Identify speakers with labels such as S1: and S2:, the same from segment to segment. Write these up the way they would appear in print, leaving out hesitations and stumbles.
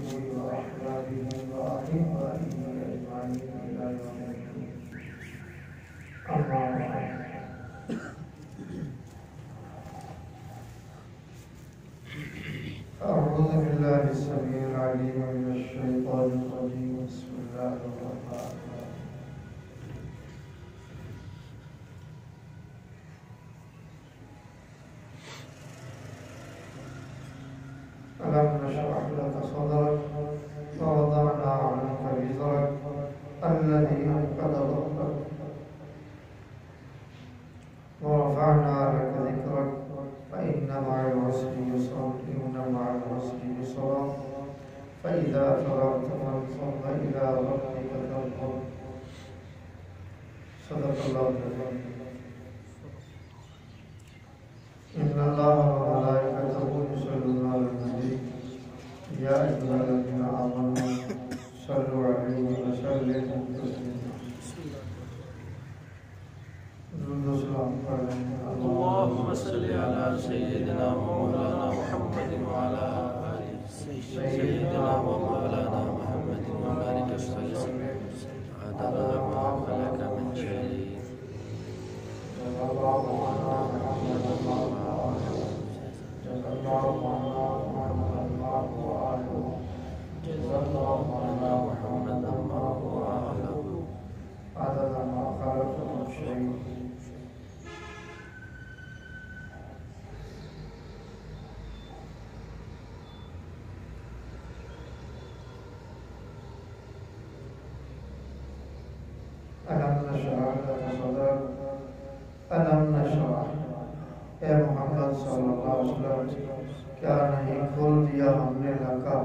S1: وأحبابه وأحبائه أجمعين إلى يوم الدين. أما بعد، أعوذ بالله السميع العليم من الشيطان الرجيم. بسم الله الرحمن الرحيم. ألم نشرح لك صدرك ووضعنا عنك وزرك الذي أنقض ظهرك ورفعنا لك ذكرك فإن مع العسر يسرا إن مع العسر يسرا فإذا فرغت فانصب إلى ربك فارغب. صدق الله العظيم. إن الله وملائكته يصلون على النبي يا أيها الذين آمنوا صلوا عليه وسلموا تسليما.
S2: اللهم صل على سيدنا ومولانا محمد وعلى آل سيدنا ومولانا محمد وبارك وسلم عدد ما خلق من شيء.
S1: ألم نشرح اے محمد صلی اللہ علیہ وسلم کیا نہیں کھول دیا ہم نے لکا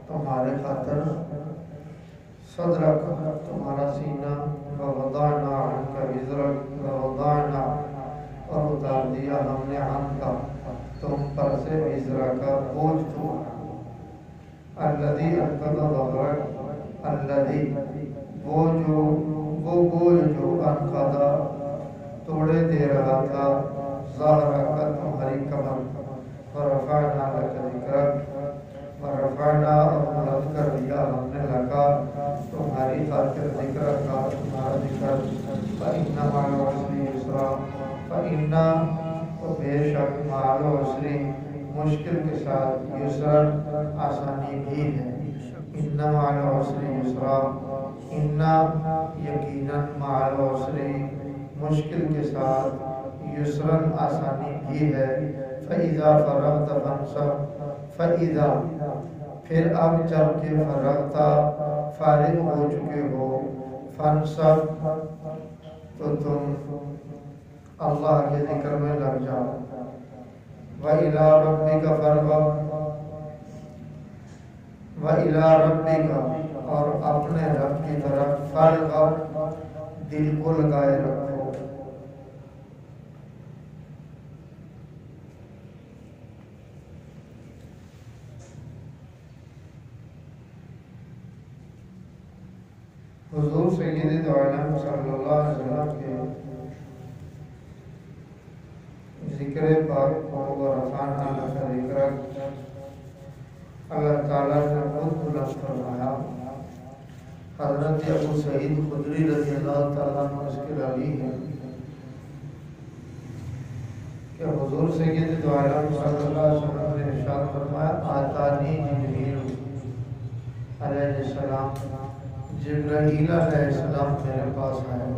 S1: تمہارے خاطر صدرک تمہارا سینہ ووضعنا عنک وزرک ووضعنا اور اتار دیا ہم نے عنک تم پر سے وزرک کا بوجھ تمہارا الذی انقض ظہرک الذی وہ بوجھ جو انقض توڑے دے رہا تھا ظاہرہ کا تمہاری کمر ورفعنا لک ذکرک ورفعنا اور بلند کر دیا ہم نے لکا تمہاری خاطر ذکر کا تمہارا ذکر فإن مع العسر یسرا فإن تو بے شک مع العسر مشکل کے ساتھ یسرا آسانی بھی ہے إن مع العسر یسرا إن یقیناً مع العسر مشکل کے ساتھ یسرن آسانی بھی ہے فَإِذَا فَرَغْتَ فَانْصَبْ فَإِذَا پھر اب جب کہ فرغت فارغ ہو چکے ہو فَانْصَبْ تو تم اللہ کے ذکر میں لگ جاؤ وَإِلَىٰ رَبِّكَ فَارْغَب وَإِلَىٰ رَبِّكَ اور اپنے رب کی طرف فارغب دل کو لگائے رکھو حضور سید عالم صلی اللہ علیہ وسلم کے ذکر پاک کو ورفعنا لک ذکرک اللہ تعالیٰ نے بہت بلند فرمایا. حضرت ابو سعید خدری رضی اللہ تعالیٰ عنہ اس کے راوی ہیں کہ حضور سید عالم صلی اللہ علیہ وسلم نے ارشاد فرمایا آتانی جبریل علیہ السلام جبرائیل علیہ السلام میرے پاس آئے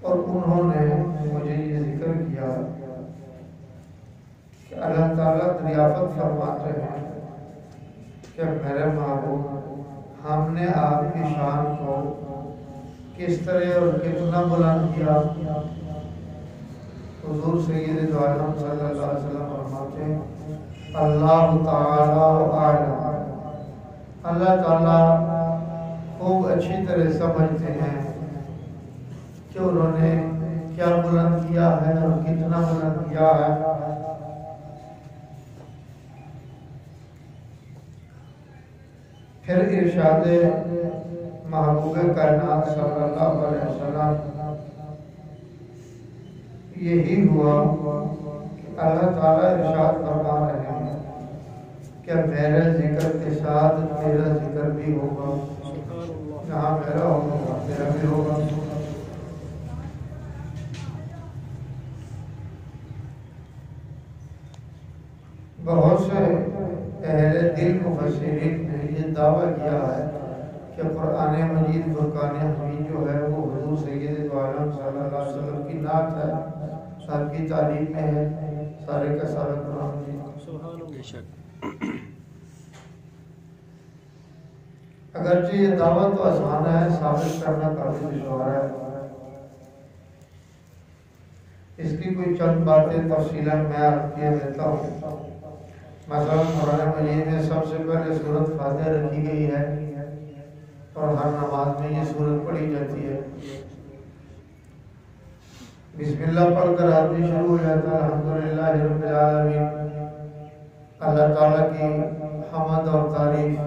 S1: اور انہوں نے مجھے یہ ذکر کیا کہ اللہ تعالیٰ دریافت فرماتے ہیں کہ میرے محبوب ہم نے آپ کی شان کو کس طرح اور کتنا بلند کیا. حضور سید عالم صلی اللہ علیہ وسلم فرماتے ہیں اللہ تعالیٰ اعلم اللہ تعالیٰ خوب اچھی طرح سمجھتے ہیں کہ انہوں نے کیا بلند کیا ہے اور کتنا بلند کیا ہے. پھر ارشاد محبوب کائنات صلی اللہ علیہ وسلم یہی ہوا کہ اللہ تعالیٰ ارشاد فرما رہے کہ میرے ذکر کے ساتھ تیرا ذکر بھی ہوگا، جہاں میرا ہوگا تیرا بھی ہوگا۔ بہت سے اہل دل مفسرین نے یہ دعویٰ کیا ہے کہ قرآن مجید فرقان حمید جو ہے وہ حضور سید عالم صلی اللہ علیہ وسلم کی نعت ہے، سب کی تعریف میں ہے، سارے کا سارا قرآن مجید۔ اگرچہ یہ دعویٰ تو آسان ہے، ثابت کرنا کافی دشوار ہے۔ اس کی کوئی چند باتیں تفصیلاً میں آپ کے دیتا ہوں۔ مثلا قرآن مجید میں سب سے پہلے سورۃ فاتحہ رکھی گئی ہے اور ہر نماز میں یہ سورت پڑھی جاتی ہے۔ بسم اللہ پڑھ کر آدمی شروع ہو جاتا ہے الحمدللہ رب العالمین، اللہ تعالیٰ کی حمد اور تعریف،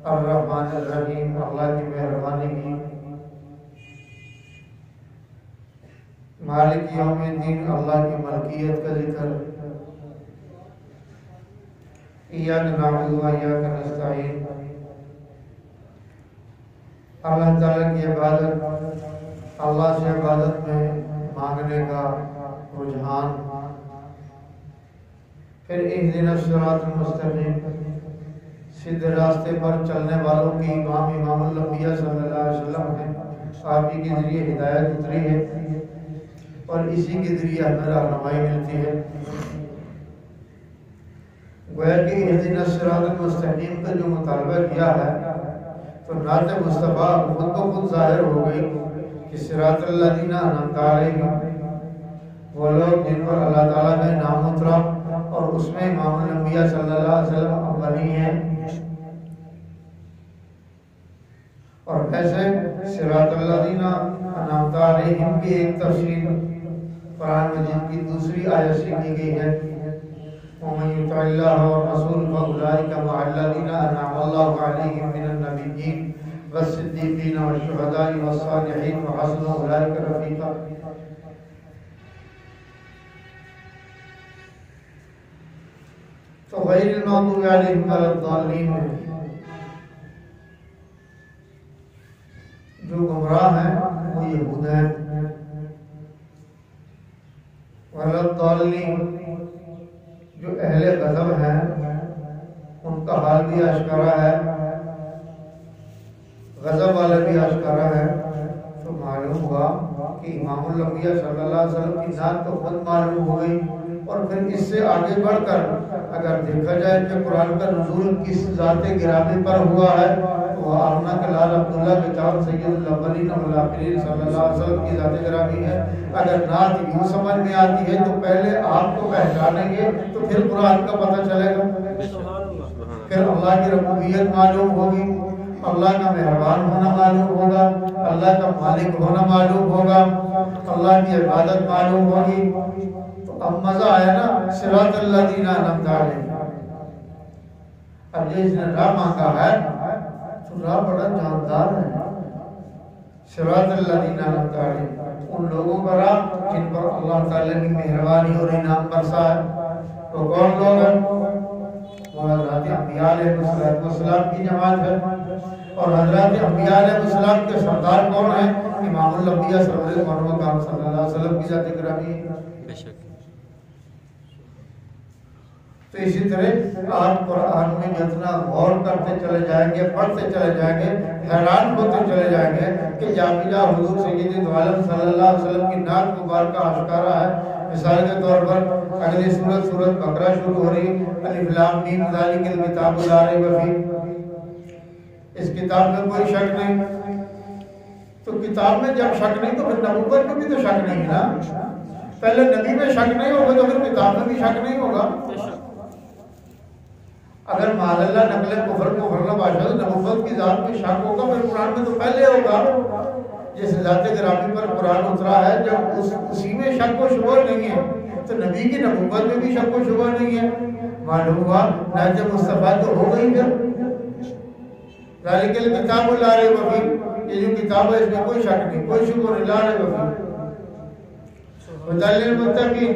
S1: الرحمن الرحیم اللہ کی مہربانی کی، مالک یوم الدین اللہ کی ملکیت کا ذکر، ایاک نعبد و ایاک نستعین، اللہ تعالیٰ کی عبادت، اللہ سے عبادت میں مانگنے کا رجحان، پھر اہدنا الصراط المستقیم، سیدھے راستے پر چلنے والوں کی امام الانبیاء صلی اللہ علیہ وسلم ہے، آپ ہی کے ذریعے ہدایت اتری ہے اور اسی کے ذریعے ہمیں رہنمائی ملتی ہے۔ گویا کہ اہدنا الصراط المستقیم کا جو مطالبہ کیا ہے تو نعت مصطفیٰ خود کو خود ظاہر ہو گئی کہ صراط الذین انعمت علیہم، وہ لوگ جن پر اللہ تعالیٰ کا انعام اترا اور اس میں امام الانبیاء صلی اللہ علیہ وسلم اولی ہیں۔ اور ویسے صراط الذین انعمت علیہم کی ایک تفسیر قرآن مجید کی دوسری آیت سے کی گئی ہے، وَمَن يُطِعِ اللَّهَ وَالرَّسُولَ فَأُولَٰئِكَ مَعَ الَّذِينَ أَنْعَمَ اللَّهُ عَلَيْهِم مِّنَ النَّبِيِّينَ وَالصِّدِّيقِينَ وَالشُّهَدَاءِ وَالصَّالِحِينَ وَحَسُنَ أُولَٰئِكَ رَفِيقًا۔ تو غیر المغضوب علیہم ولا الضالین میں جو گمراہ ہیں وہ یہود ہیں، ولا الضالین جو اہل غضب ہیں ان کا حال بھی اشکارا ہے، غضب والا بھی اشکارا ہے۔ تو معلوم ہوا کہ امام الانبیاء صلی اللہ علیہ وسلم کی ذات تو خود معلوم ہو گئی، اور پھر اس سے آگے بڑھ کر اگر دیکھا جائے کہ قرآن کا نزول کس ذات گرامی پر ہوا ہے تو وہ آمنہ کا لال عبداللہ بچار سید الاولین والآخرین صلی اللہ علیہ وسلم کی ذات گرامی ہے۔ اگر نعت یوں سمجھ میں آتی ہے تو پہلے آپ کو پہچانیں گے تو پھر قرآن کا پتہ چلے گا، پھر اللہ کی ربوبیت معلوم ہوگی، اللہ کا مہربان ہونا معلوم ہوگا، اللہ کا مالک ہونا معلوم ہوگا، اللہ کی عبادت معلوم ہوگی۔ تو اب مزہ آیا نا، صراط الذین انعمت علیہم۔ اب یہ اس نے راہ مانگا ہے تو راہ بڑا جاندار ہے، صراط الذین انعمت علیہم، ان لوگوں کا راہ جن پر اللہ تعالیٰ کی مہربانی اور انعام برسا ہے۔ تو کون لوگ ہیں؟ وہ حضرات انبیاء علیہ السلام کی جماعت ہے، اور حضرات انبیاء علیہ السلام کے سردار کون ہیں؟ امام الانبیاء صلی اللہ علیہ وسلم کی ذات گرامی ہے۔ تو اسی طرح آپ قرآن میں جتنا غور کرتے چلے جائیں گے، پڑھتے چلے جائیں گے، حیران ہوتے چلے جائیں گے کہ جا بجا حضور سید عالم صلی اللہ علیہ وسلم کی نعت مبارکہ اشکارا ہے۔ مثال کے طور پر اگلی سورت بقرہ شروع ہو رہی، الف لام میم ذالک الکتاب لا ریب فیہ، اس کتاب میں کوئی شک نہیں۔ تو کتاب میں جب شک نہیں تو پھر نبوت میں بھی تو شک نہیں ہے نا، پہلے نبی میں شک نہیں ہوگا تو پھر کتاب میں بھی شک نہیں ہوگا۔ اگر معاذ اللہ نقل کفر کو ورنہ باشد نبوت کی ذات میں شک ہوگا پھر قرآن میں تو پہلے ہوگا، جس ذات گرامی پر قرآن اترا ہے جب اسی میں شک و شبہ نہیں ہے تو نبی کی نبوت میں بھی شک و شبہ نہیں ہے۔ معلوم ہوا نعت مصطفیٰ تو ہو گئی پھر ذالک الکتاب لا ریب فیہ، یہ جو کتاب ہے اس میں کوئی شک نہیں، کوئی شبہ نہیں، لا ریب فیہ۔ ہدی للمتقین،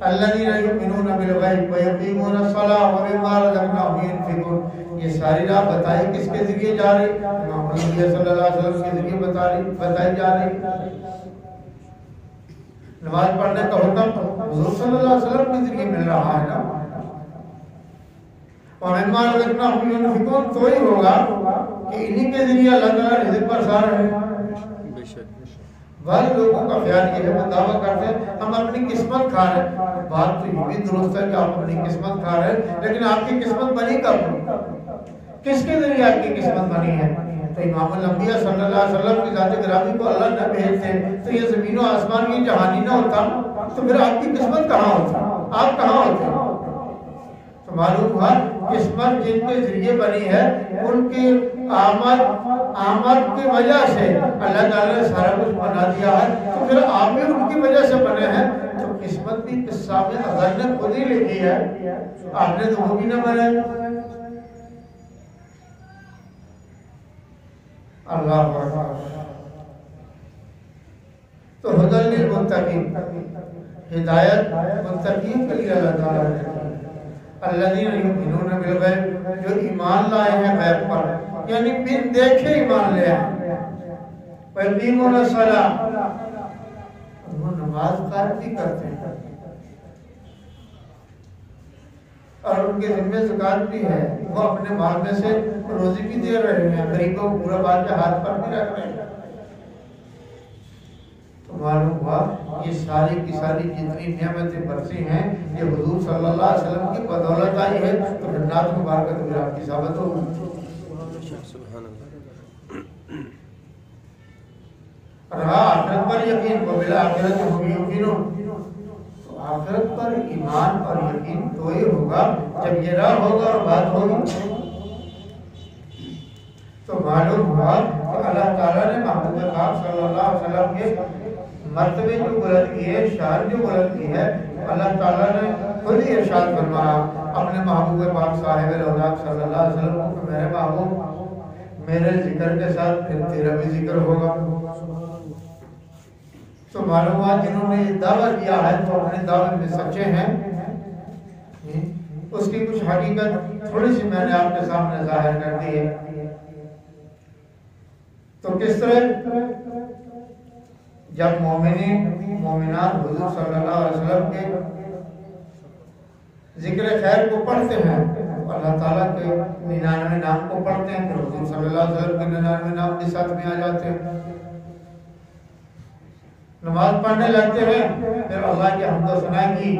S1: الذین یؤمنون بالغیب ویقیمون الصلاۃ ومما رزقناہم ينفقون. یہ ساری راہ بتائی کس کے ذریعے جا رہی؟ امام نبی صلی اللہ علیہ وسلم کے ذریعے بتائی جا رہی. نماز پڑھنے کا حکم حضور صلی اللہ علیہ وسلم کے ذریعے مل رہا ہے نا. ومما رزقناہم ينفقون تو ہی ہوگا کہ انہی کے ذریعے اللہ تعالیٰ رزق برسا رہے ہیں. بعض لوگوں کا خیال یہ ہے وہ دعویٰ کرتے ہیں ہم اپنی قسمت کھا رہے ہیں. بات تو یہ بھی درست ہے کہ آپ اپنی قسمت کھا رہے ہیں، لیکن آپ کی قسمت بنی کب؟ کس کے ذریعے آپ کی قسمت بنی ہے؟ تو امام الانبیاء صلی اللہ علیہ وسلم کی ذات گرامی کو اللہ نہ بھیجتے تو یہ زمین و آسمان کی جہانی نہ ہوتا، تو پھر آپ کی قسمت کہاں ہوتی؟ آپ کہاں ہوتے؟ تو معلوم ہوا قسمت جن کے ذریعے بنی ہے ان کی آمد کی وجہ سے اللہ تعالیٰ نے سارا کچھ بنا دیا ہے، تو پھر آپ بھی ان کی وجہ سے بنے ہیں. تو قسمت بھی قصہ میں اگر نے خود ہی لکھی ہے، آپ نے تو وہ بھی نہ بنے. اللہ اکبر. تو ہدی للمتقین، ہدایت متقین کے لیے اللہ تعالیٰ نے الذین یؤمنون بالغیب، جو ایمان لائے ہیں غیب پر، یعنی بن دیکھے ایمان لے آئے. ویقیمون الصلاۃ، وہ نماز قائم بھی کرتے ہیں اور ان کے ذمہ زکات بھی ہے، وہ اپنے مال میں سے روزی بھی دے رہے ہیں، غریبوں کو پورا بال کے ہاتھ پر بھی رکھ رہے ہیں. تو معلوم ہوا یہ ساری کی ساری جتنی نعمتیں برسی ہیں یہ حضور صلی اللہ علیہ وسلم کی بدولت آئی ہے. تو جنات مبارکہ تو آپ کی ثابت ہو. رہا آخرت پر یقین، وبالآخرۃ ہم یوقنون، تو آخرت پر ایمان اور یقین تو ہی ہوگا جب یہ راہ ہوگا اور بات ہوگی. تو معلوم ہوا کہ اللہ تعالیٰ نے محمود پاک صلی اللہ علیہ وسلم کے مرتبے جو بلند کی ہے، شان جو بلند کی ہے، اللہ تعالیٰ نے خود ہی ارشاد فرمایا اپنے محبوب پاک صاحب الاولاد صلی اللہ علیہ وسلم کو، میرے محبوب میرے ذکر کے ساتھ پھر تیرا بھی ذکر ہوگا. تو معلوم ہوا جنہوں نے یہ دعویٰ کیا ہے تو اپنے دعوے میں سچے ہیں. اس کی کچھ حقیقت تھوڑی سی میں نے آپ کے سامنے ظاہر کر دی ہے. تو کس طرح جب مومنات حضور صلی اللہ علیہ وسلم کے ذکر خیر کو پڑھتے ہیں، اللہ تعالیٰ کے 99 نام کو پڑھتے ہیں، پھر حضور صلی اللہ علیہ وسلم کے 99 نام بھی ساتھ میں آ جاتے ہیں. نماز پڑھنے لگتے ہیں، پھر اللہ کی حمد و ثنا کی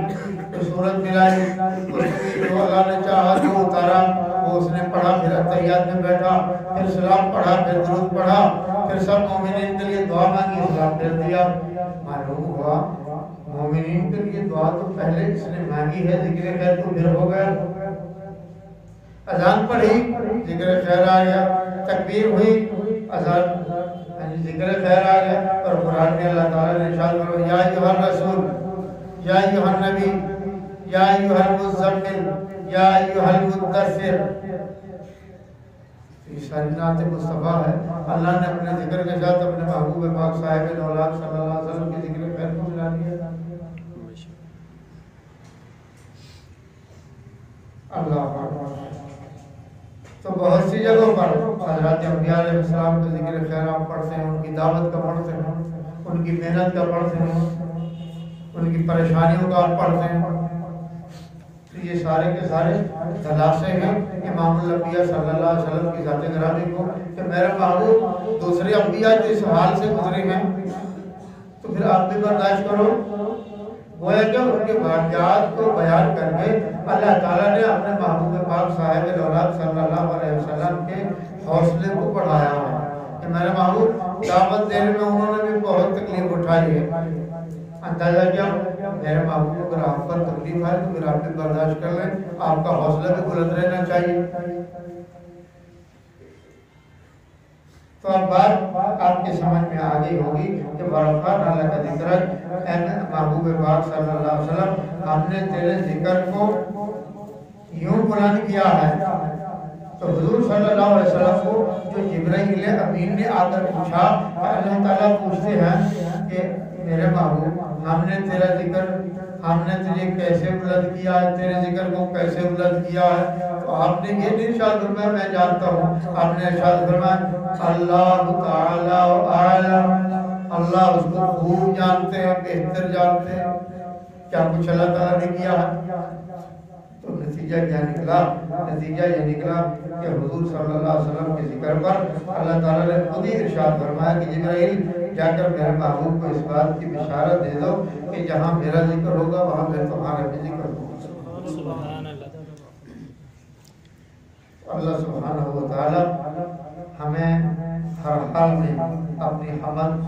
S1: تو صورت ملائی، جو اللہ نے چاہا جو اتارا وہ اس نے پڑھا، پھر تحیات میں بیٹھا، پھر سلام پڑھا، پھر درود پڑھا، پھر سب مومنین کے لیے دعا مانگی، سلام پھر دیا. معلوم ہوا مومنین کے لیے دعا تو پہلے اس نے مانگی ہے، ذکر خیر تو پھر ہو گیا. اذان پڑھی، ذکر خیر آ گیا، تکبیر ہوئی، اذان ذکر خیر آ گیا. اور قرآن میں اللہ تعالیٰ نے ارشاد فرمایا یا ایھا الرسول یا ایھا النبی یا ایھا المزمل یا ایھا المدثر. یہ ساری نعت مصطفیٰ ہے. اللہ نے اپنے ذکر کے ساتھ اپنے محبوب پاک صاحب الاولاد صلی اللہ علیہ وسلم کی ذکر خیر کو ملا دیا. اللہ اکبر. تو بہت سی جگہوں پر حضرات انبیاء علیہ السلام کا ذکر خیر آپ پڑھتے ہیں، ان کی دعوت کا پڑھتے ہیں، ان کی محنت کا پڑھتے ہیں، ان کی پریشانیوں کا آپ پڑھتے ہیں. تو یہ سارے کے سارے دلاسے ہیں امام الانبیاء صلی اللہ علیہ وسلم کی ذات گرامی کو کہ میرے محبوب دوسرے انبیاء جو اس حال سے گزرے ہیں تو پھر آپ بھی برداشت کرو. گویا کہ ان کے واقعات کو بیان کر کے اللہ تعالیٰ نے اپنے محبوب پاک صاحب الاولاد صلی اللہ علیہ وسلم کے حوصلے کو بڑھایا ہے کہ میرے محبوب دعوت دینے میں انہوں نے بھی بہت تکلیف اٹھائی ہے. اندازہ کیا میرے محبوب اگر آپ پر تکلیف ہے تو پھر آپ بھی برداشت کر لیں، آپ کا حوصلہ بھی بلند رہنا چاہیے. تو اب بات آپ کے سمجھ میں آ گئی ہوگی کہ برکات اللہ کا ذکر ہے. محبوب پاک صلی اللہ علیہ وسلم ہم نے تیرے ذکر کو یوں بلند کیا ہے. تو حضور صلی اللہ علیہ وسلم کو جو جبرائیل امین نے آ کر پوچھا، اللہ تعالیٰ پوچھتے ہیں کہ میرے محبوب ہم نے تیرا ذکر ہم نے تجھے کیسے بلند کیا ہے، تیرے ذکر کو کیسے بلند کیا ہے؟ تو آپ نے یہ نہیں ارشاد فرمایا میں جانتا ہوں، آپ نے ارشاد فرمایا اللہ تعالی اعلم، اللہ اس کو خوب جانتے ہیں، بہتر جانتے ہیں کیا کچھ اللہ تعالیٰ نے کیا ہے۔ تو نتیجہ کیا نکلا؟ نتیجہ یہ نکلا کہ حضور صلی اللہ علیہ وسلم کے ذکر پر اللہ تعالیٰ نے خود ہی ارشاد فرمایا کہ جبرائیل جا کر میرے محبوب کو اس بات کی بشارت دے دو کہ جہاں میرا ذکر ہوگا وہاں میں تمہارا بھی ذکر ہوگا۔
S2: سبحان اللہ۔
S1: اللہ سبحانہ و تعالیٰ ہمیں ہر حال میں اپنی حمد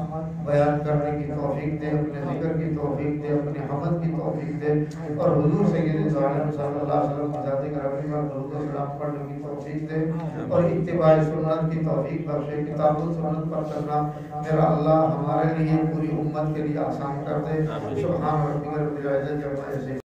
S1: بیان کرنے کی توفیق دے، اپنے ذکر کی توفیق دے، اپنی حمد کی توفیق دے، اور حضور سید عالم صلی اللہ علیہ وسلم کی ذات گرامی پر درود و سلام پڑھنے کی توفیق دے، اور اتباع سنت کی توفیق بخشے۔ کتاب و سنت پر چلنا میرا اللہ ہمارے لیے، پوری امت کے لیے آسان کر دے۔ سبحان ربک رب العزت عما یصفون۔